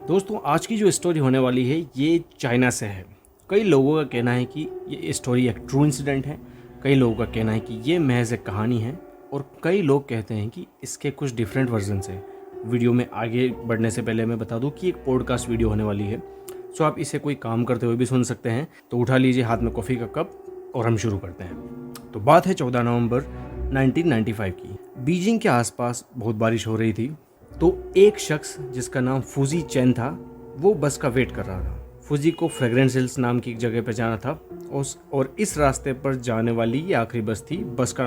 दोस्तों आज की जो स्टोरी होने वाली है ये चाइना से है। कई लोगों का कहना है कि ये स्टोरी एक ट्रू इंसिडेंट है, कई लोगों का कहना है कि ये महज एक कहानी है और कई लोग कहते हैं कि इसके कुछ डिफरेंट वर्जन्स हैं। वीडियो में आगे बढ़ने से पहले मैं बता दूं कि एक पॉडकास्ट वीडियो होने वाली है, सो आप इसे कोई काम करते हुए भी सुन सकते हैं। तो उठा लीजिए हाथ में कॉफ़ी का कप और हम शुरू करते हैं। तो बात है 14 नवंबर 1995 की। बीजिंग के आसपास बहुत बारिश हो रही थी, तो एक शख्स जिसका नाम फूजी चैन था वो बस का वेट कर रहा था। फूजी को फ्रेग्रेंस हिल्स नाम की एक जगह पे जाना था और इस रास्ते पर जाने वाली ये आखिरी बस थी। बस का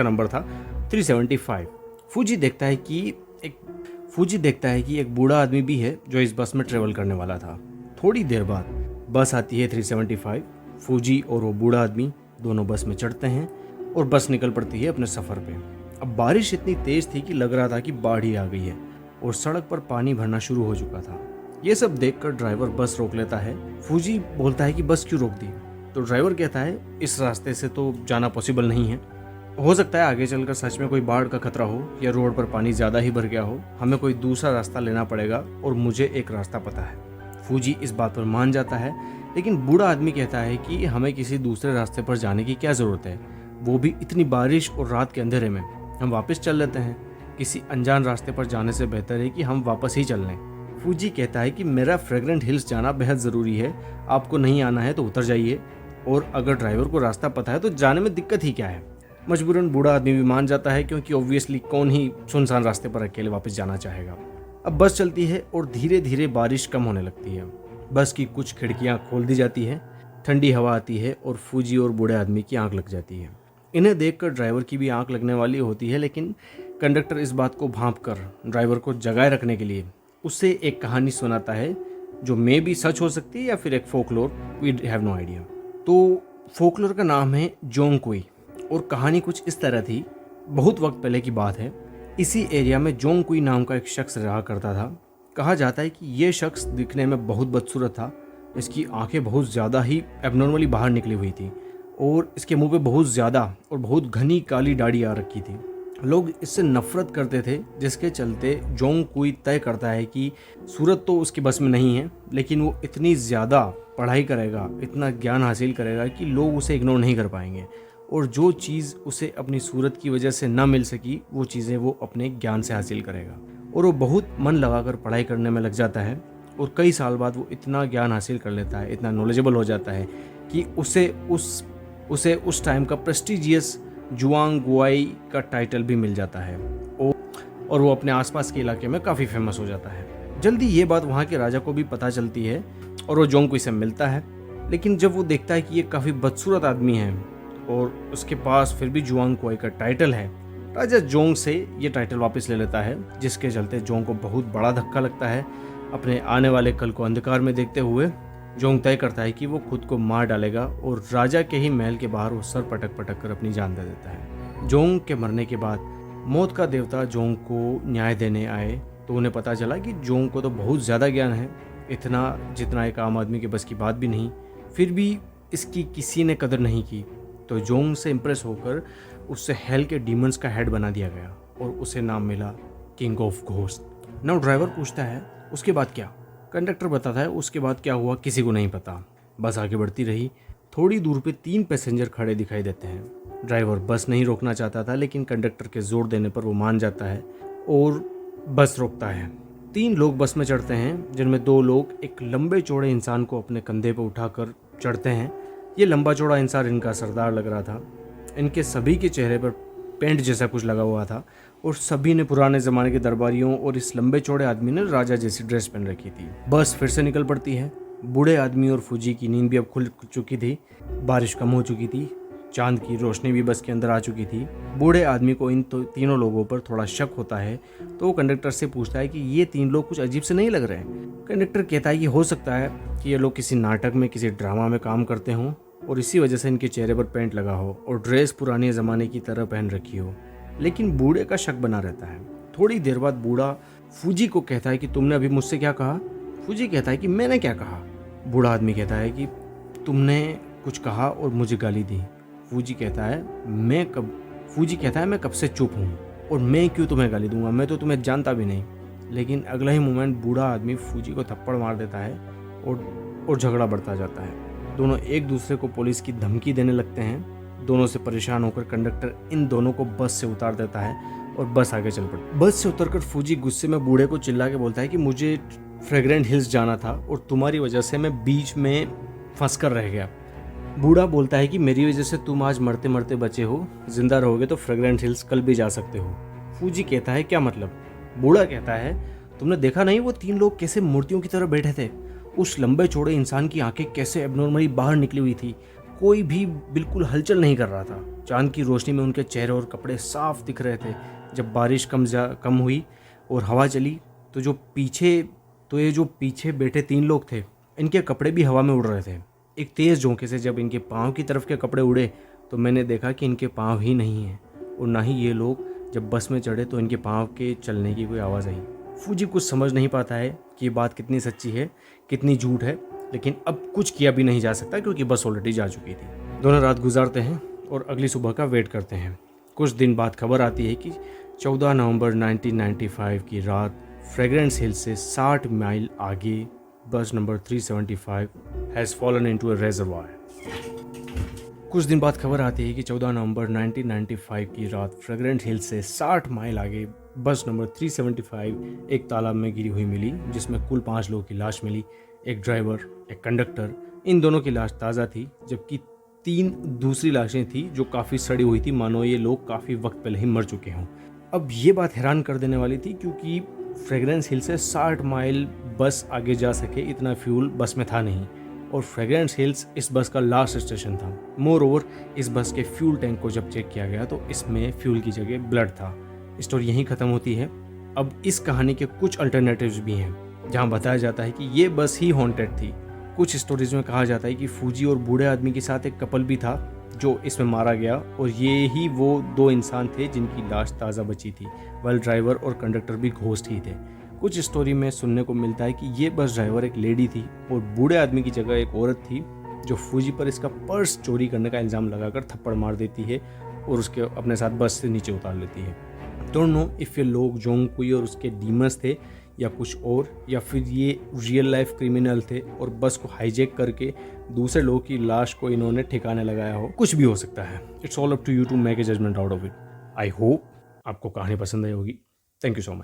नंबर था 375। फूजी देखता है कि एक बूढ़ा आदमी भी है जो इस बस में ट्रेवल करने वाला था। थोड़ी देर बाद बस आती है 375। फूजी और वो बूढ़ा आदमी दोनों बस में चढ़ते हैं और बस निकल पड़ती है अपने सफ़र पे। अब बारिश इतनी तेज थी कि लग रहा था कि बाढ़ ही आ गई है और सड़क पर पानी भरना शुरू हो चुका था। ये सब देखकर ड्राइवर बस रोक लेता है। फूजी बोलता है कि बस क्यों रोक दी? तो ड्राइवर कहता है इस रास्ते से तो जाना पॉसिबल नहीं है, हो सकता है आगे चलकर सच में कोई बाढ़ का खतरा हो या रोड पर पानी ज़्यादा ही भर गया हो, हमें कोई दूसरा रास्ता लेना पड़ेगा और मुझे एक रास्ता पता है। फूजी इस बात पर मान जाता है, लेकिन बूढ़ा आदमी कहता है कि हमें किसी दूसरे रास्ते पर जाने की क्या ज़रूरत है, वो भी इतनी बारिश और रात के अंधेरे में। हम वापस चल लेते हैं, किसी अनजान रास्ते पर जाने से बेहतर है कि हम वापस ही चल लें। फूजी कहता है कि मेरा फ्रेग्रेंट हिल्स जाना बेहद ज़रूरी है, आपको नहीं आना है तो उतर जाइए, और अगर ड्राइवर को रास्ता पता है तो जाने में दिक्कत ही क्या है। मजबूरन बूढ़ा आदमी भी मान जाता है, क्योंकि ऑब्वियसली कौन ही सुनसान रास्ते पर अकेले वापस जाना चाहेगा। अब बस चलती है और धीरे धीरे बारिश कम होने लगती है। बस की कुछ खिड़कियाँ खोल दी जाती है, ठंडी हवा आती है और फूजी और बूढ़े आदमी की आँख लग जाती है। इन्हें देखकर ड्राइवर की भी आंख लगने वाली होती है, लेकिन कंडक्टर इस बात को भांपकर ड्राइवर को जगाए रखने के लिए उससे एक कहानी सुनाता है जो मे भी सच हो सकती है या फिर एक folklore, we have no idea. तो फोकलोर का नाम है जोंगकुई और कहानी कुछ इस तरह थी। बहुत वक्त पहले की बात है, इसी एरिया में जोंगकुई नाम का एक शख्स रहा करता था। कहा जाता है कि ये शख्स दिखने में बहुत बदसूरत था, इसकी आंखें बहुत ज़्यादा ही एबनॉर्मली बाहर निकली हुई थी और इसके मुंह पे बहुत ज़्यादा और बहुत घनी काली दाढ़ी आ रखी थी। लोग इससे नफरत करते थे, जिसके चलते जोंगकुई तय करता है कि सूरत तो उसकी बस में नहीं है, लेकिन वो इतनी ज़्यादा पढ़ाई करेगा, इतना ज्ञान हासिल करेगा कि लोग उसे इग्नोर नहीं कर पाएंगे, और जो चीज़ उसे अपनी सूरत की वजह से ना मिल सकी वो चीज़ें वो अपने ज्ञान से हासिल करेगा। और वो बहुत मन लगाकर पढ़ाई करने में लग जाता है और कई साल बाद वो इतना ज्ञान हासिल कर लेता है, इतना नॉलेजेबल हो जाता है कि उसे उस टाइम का प्रेस्टिजियस जुआंग गुआई का टाइटल भी मिल जाता है और वो अपने आसपास के इलाके में काफ़ी फेमस हो जाता है। जल्दी ये बात वहाँ के राजा को भी पता चलती है और वो जोंगकुई से मिलता है, लेकिन जब वो देखता है कि ये काफ़ी बदसूरत आदमी है और उसके पास फिर भी जुआंग गुआई का टाइटल है, राजा जोंग से ये टाइटल वापस ले लेता है, जिसके चलते जोंग को बहुत बड़ा धक्का लगता है। अपने आने वाले कल को अंधकार में देखते हुए जोंग तय करता है कि वो खुद को मार डालेगा और राजा के ही महल के बाहर वो सर पटक पटक कर अपनी जान दे देता है। जोंग के मरने के बाद मौत का देवता जोंग को न्याय देने आए तो उन्हें पता चला कि जोंग को तो बहुत ज़्यादा ज्ञान है, इतना जितना एक आम आदमी के बस की बात भी नहीं, फिर भी इसकी किसी ने कदर नहीं की। तो जोंग से इम्प्रेस होकर उससे हेल के डीमंस का हेड बना दिया गया और उसे नाम मिला king of ghost. Now driver पूछता है उसके बाद क्या? कंडक्टर बताता है उसके बाद क्या हुआ किसी को नहीं पता। बस आगे बढ़ती रही। थोड़ी दूर पे 3 पैसेंजर खड़े दिखाई देते हैं। ड्राइवर बस नहीं रोकना चाहता था, लेकिन कंडक्टर के जोर देने पर वो मान जाता है और बस रोकता है। 3 लोग बस में चढ़ते हैं, जिनमें 2 लोग एक लंबे चौड़े इंसान को अपने कंधे पर उठाकर चढ़ते हैं। ये लंबा चौड़ा इंसान इनका सरदार लग रहा था। इनके सभी के चेहरे पर पेंट जैसा कुछ लगा हुआ था और सभी ने पुराने ज़माने के दरबारियों और इस लंबे चौड़े आदमी ने राजा जैसी ड्रेस पहन रखी थी। बस फिर से निकल पड़ती है। बूढ़े आदमी और फूजी की नींद भी अब खुल चुकी थी। बारिश कम हो चुकी थी। चांद की रोशनी भी बस के अंदर आ चुकी थी। बूढ़े आदमी को इन तीनों लोगों पर थोड़ा शक होता है, तो वो कंडक्टर से पूछता है कि ये 3 लोग कुछ अजीब से नहीं लग रहे हैं। कंडक्टर कहता है कि हो सकता है कि ये लोग किसी नाटक में, किसी ड्रामा में काम करते हों और इसी वजह से इनके चेहरे पर पेंट लगा हो और ड्रेस पुराने ज़माने की तरह पहन रखी हो। लेकिन बूढ़े का शक बना रहता है। थोड़ी देर बाद बूढ़ा फूजी को कहता है कि तुमने अभी मुझसे क्या कहा? फूजी कहता है कि मैंने क्या कहा? बूढ़ा आदमी कहता है कि तुमने कुछ कहा और मुझे गाली दी। फूजी कहता है मैं कब से चुप हूँ और मैं क्यों तुम्हें गाली दूंगा, मैं तो तुम्हें जानता भी नहीं। लेकिन अगला ही मोमेंट बूढ़ा आदमी फूजी को थप्पड़ मार देता है और झगड़ा बढ़ता जाता है। दोनों एक दूसरे को पुलिस की धमकी देने लगते हैं। दोनों से परेशान होकर कंडक्टर इन दोनों को बस से उतार देता है और बस आगे चल पड़ती है। बस से उतरकर फूजी गुस्से में बूढ़े को चिल्ला के बोलता है कि मुझे फ्रेग्रेंट हिल्स जाना था और तुम्हारी वजह से मैं बीच में फंस कर रह गया। बूढ़ा बोलता है कि मेरी वजह से तुम आज मरते मरते बचे हो, जिंदा रहोगे तो फ्रेग्रेंट हिल्स कल भी जा सकते हो। फूजी कहता है क्या मतलब? बूढ़ा कहता है तुमने देखा नहीं वो 3 लोग कैसे मूर्तियों की तरह बैठे थे? उस लंबे चौड़े इंसान की आंखें कैसे एबनॉर्मली बाहर निकली हुई थी, कोई भी बिल्कुल हलचल नहीं कर रहा था। चांद की रोशनी में उनके चेहरे और कपड़े साफ दिख रहे थे। जब बारिश कम हुई और हवा चली तो ये जो पीछे बैठे 3 लोग थे, इनके कपड़े भी हवा में उड़ रहे थे। एक तेज़ झोंके से जब इनके पाँव की तरफ के कपड़े उड़े तो मैंने देखा कि इनके पाँव ही नहीं हैं और ना ही ये लोग जब बस में चढ़े तो इनके पाँव के चलने की कोई आवाज़ आई। फूजी कुछ समझ नहीं पाता है कि ये बात कितनी सच्ची है कितनी झूठ है, लेकिन अब कुछ किया भी नहीं जा सकता क्योंकि बस ऑलरेडी जा चुकी थी। दोनों रात गुजारते हैं और अगली सुबह का वेट करते हैं। कुछ दिन बाद खबर आती है कि 14 नवंबर 1995 की रात फ्रेग्रेंस हिल से 60 माइल आगे बस number 375 has fallen into a reservoir. कुछ दिन बाद खबर आती है कि 14 नवंबर 1995 की रात फ्रेग्रेंट हिल से 60 माइल आगे बस नंबर 375 एक तालाब में गिरी हुई मिली, जिसमें कुल 5 लोगों की लाश मिली। एक ड्राइवर, एक कंडक्टर। इन दोनों की लाश ताज़ा थी, जबकि 3 दूसरी लाशें थी जो काफ़ी सड़ी हुई थी, मानो ये लोग काफ़ी वक्त पहले ही मर चुके हों। अब ये बात हैरान कर देने वाली थी क्योंकि फ्रेग्रेंस हिल से 60 माइल बस आगे जा सके इतना फ्यूल बस में था नहीं, और फ्रेग्रेंस हिल्स इस बस का लास्ट स्टेशन था। मोर ओवर इस बस के फ्यूल टैंक को जब चेक किया गया तो इसमें फ्यूल की जगह ब्लड था। स्टोरी यहीं ख़त्म होती है। अब इस कहानी के कुछ अल्टरनेटिव्स भी हैं जहां बताया जाता है कि ये बस ही हॉन्टेड थी। कुछ स्टोरीज में कहा जाता है कि फूजी और बूढ़े आदमी के साथ एक कपल भी था जो इसमें मारा गया और ये ही वो 2 इंसान थे जिनकी लाश ताज़ा बची थी, वाइल ड्राइवर और कंडक्टर भी घोस्ट ही थे। कुछ स्टोरी में सुनने को मिलता है कि ये बस ड्राइवर एक लेडी थी और बूढ़े आदमी की जगह एक औरत थी जो फूजी पर इसका पर्स चोरी करने का इल्ज़ाम लगाकर थप्पड़ मार देती है और उसके अपने साथ बस से नीचे उतार लेती है। डोंट नो इफ़ ये लोग जोंगकुई और उसके डीमंस थे या कुछ और, या फिर ये रियल लाइफ क्रिमिनल थे और बस को हाईजैक करके दूसरे लोगों की लाश को इन्होंने ठिकाने लगाया हो। कुछ भी हो सकता है। It's all up to you to make a judgement out of it. I hope आपको कहानी पसंद आई होगी। Thank you so much.